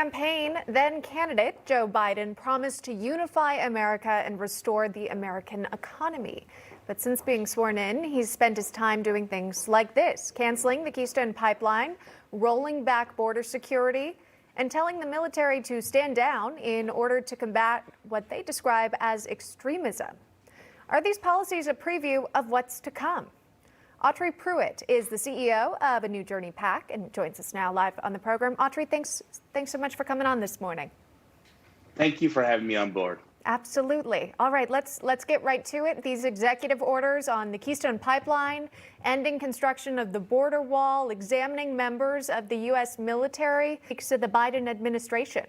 campaign, then candidate Joe Biden promised to unify America and restore the American economy. But since being sworn in, he's spent his time doing things like this, canceling the Keystone Pipeline, rolling back border security, and telling the military to stand down in order to combat what they describe as extremism. Are these policies a preview of what's to come? Autry Pruitt is the CEO of A New Journey PAC and joins us now live on the program. Autry, thanks so much for coming on this morning. Thank you for having me on board. Absolutely. All right, let's get right to it. These executive orders on the Keystone Pipeline, ending construction of the border wall, examining members of the U.S. military, speaks to the Biden administration.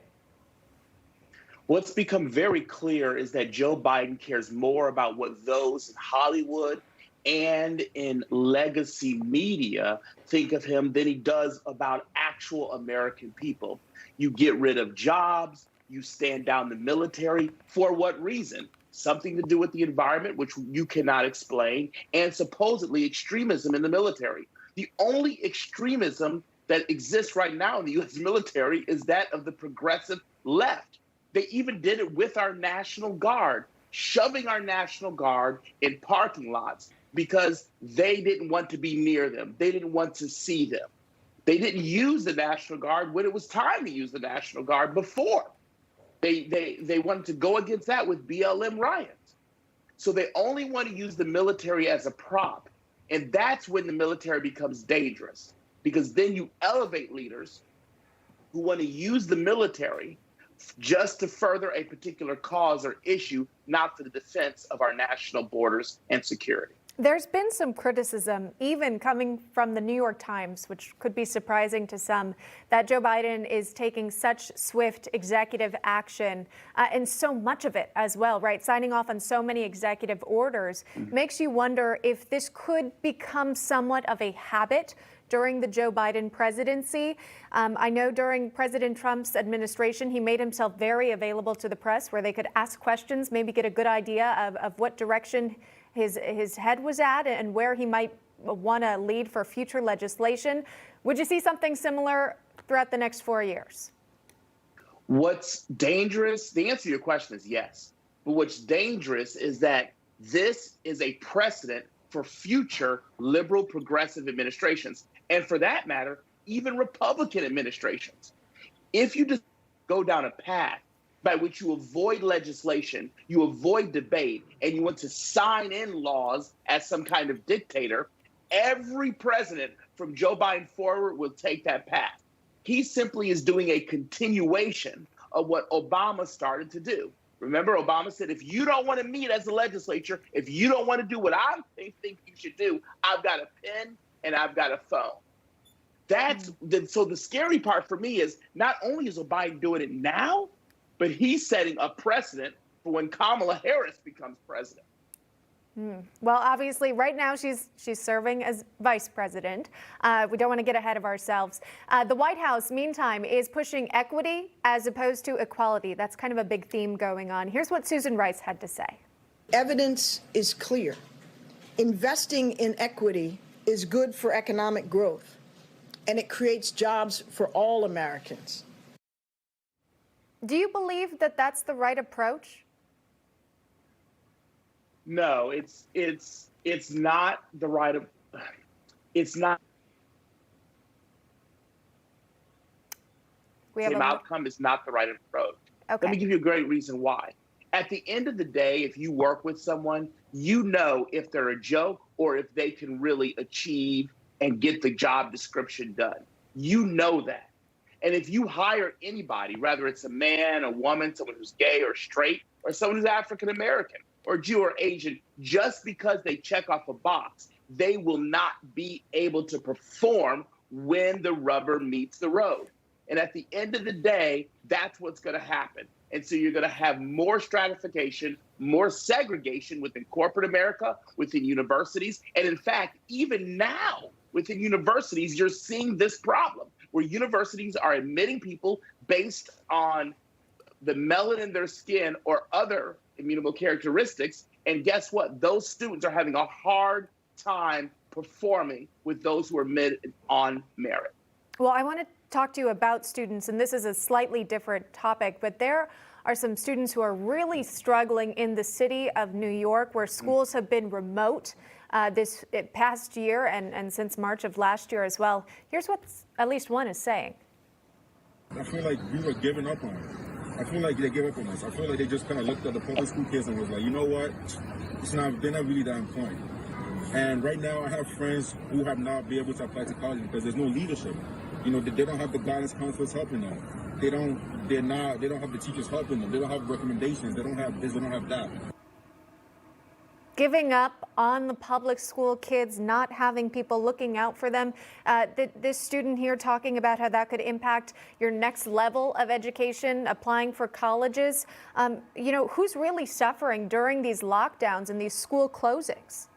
What's become very clear is that Joe Biden cares more about what those in Hollywood and in legacy media think of him than he does about actual American people. You get rid of jobs, you stand down the military. For what reason? Something to do with the environment, which you cannot explain, and supposedly extremism in the military. The only extremism that exists right now in the U.S. military is that of the progressive left. They even did it with our National Guard, shoving our National Guard in parking lots because they didn't want to be near them. They didn't want to see them. They didn't use the National Guard when it was time to use the National Guard before. They wanted to go against that with BLM riots. So they only want to use the military as a prop. And that's when the military becomes dangerous, because then you elevate leaders who want to use the military just to further a particular cause or issue, not for the defense of our national borders and security. There's been some criticism, even coming from the New York Times, which could be surprising to some, that Joe Biden is taking such swift executive action, and so much of it as well, right? Signing off on so many executive orders makes you wonder if this could become somewhat of a habit during the Joe Biden presidency. I know during President Trump's administration, he made himself very available to the press where they could ask questions, maybe get a good idea of what direction his head was at and where he might want to lead for future legislation. Would you see something similar throughout the next 4 years? What's dangerous, the answer to your question is yes. But what's dangerous is that this is a precedent for future liberal progressive administrations. And for that matter, even Republican administrations. If you just go down a path by which you avoid legislation, you avoid debate, and you want to sign in laws as some kind of dictator, every president from Joe Biden forward will take that path. He simply is doing a continuation of what Obama started to do. Remember, Obama said, if you don't want to meet as a legislature, if you don't want to do what I think you should do, I've got a pen and I've got a phone. So the scary part for me is not only is Biden doing it now, but he's setting a precedent for when Kamala Harris becomes president. Well, obviously, right now she's serving as vice president. We don't want to get ahead of ourselves. The White House, meantime, is pushing equity as opposed to equality. That's kind of a big theme going on. Here's what Susan Rice had to say. Evidence is clear. Investing in equity is good for economic growth, and it creates jobs for all Americans. Do you believe that that's the right approach? No, it's not the right. It's not. The outcome is not the right approach. Okay. Let me give you a great reason why. At the end of the day, if you work with someone, you know if they're a joke or if they can really achieve and get the job description done. You know that. And if you hire anybody, whether it's a man, a woman, someone who's gay or straight, or someone who's African American or Jew or Asian, just because they check off a box, they will not be able to perform when the rubber meets the road. And at the end of the day, that's what's going to happen. And so you're going to have more stratification, more segregation within corporate America, within universities. And in fact, even now within universities, you're seeing this problem where universities are admitting people based on the melanin in their skin or other immutable characteristics. And guess what? Those students are having a hard time performing with those who are admitted on merit. Well, I want to talk to you about students, and this is a slightly different topic, but there are some students who are really struggling in the city of New York, where schools have been remote this past year and since March of last year as well. Here's what at least one is saying. I feel like we were giving up on it. I feel like they gave up on us. I feel like they just kind of looked at the public school kids and was like, you know what? They're not really that important. And right now I have friends who have not been able to apply to college because there's no leadership. You know, they don't have the guidance counselors helping them. They don't have the teachers helping them. They don't have recommendations. They don't have this, they don't have that. Giving up on the public school kids, not having people looking out for them. This student here talking about how that could impact your next level of education, applying for colleges. You know, who's really suffering during these lockdowns and these school closings?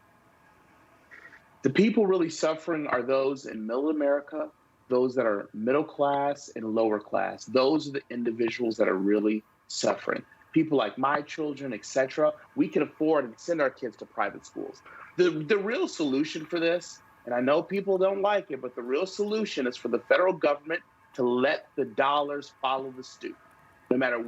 The people really suffering are those in middle America, those that are middle class and lower class. Those are the individuals that are really suffering. People like my children, etc. We can afford to send our kids to private schools. The real solution for this, and I know people don't like it, but the real solution is for the federal government to let the dollars follow the student. No matter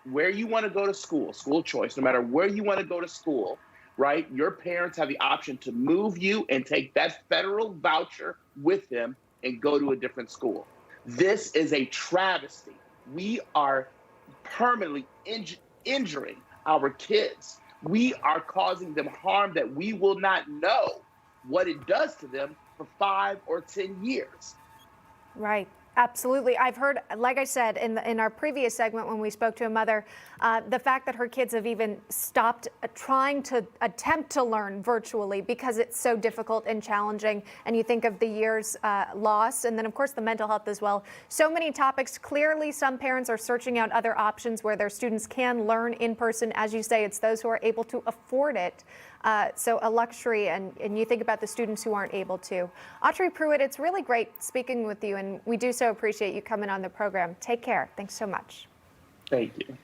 where you want to go to school, school choice, no matter where you want to go to school, right? Your parents have the option to move you and take that federal voucher with them and go to a different school. This is a travesty. We are permanently injuring our kids. We are causing them harm that we will not know what it does to them for 5 or 10 years. Right. Absolutely. I've heard, like I said, in our previous segment when we spoke to a mother, the fact that her kids have even stopped trying to attempt to learn virtually because it's so difficult and challenging. And you think of the years lost, and then, of course, the mental health as well. So many topics. Clearly, some parents are searching out other options where their students can learn in person. As you say, it's those who are able to afford it. So a luxury, and you think about the students who aren't able to. Autry Pruitt, it's really great speaking with you, and we do so appreciate you coming on the program. Take care. Thanks so much. Thank you.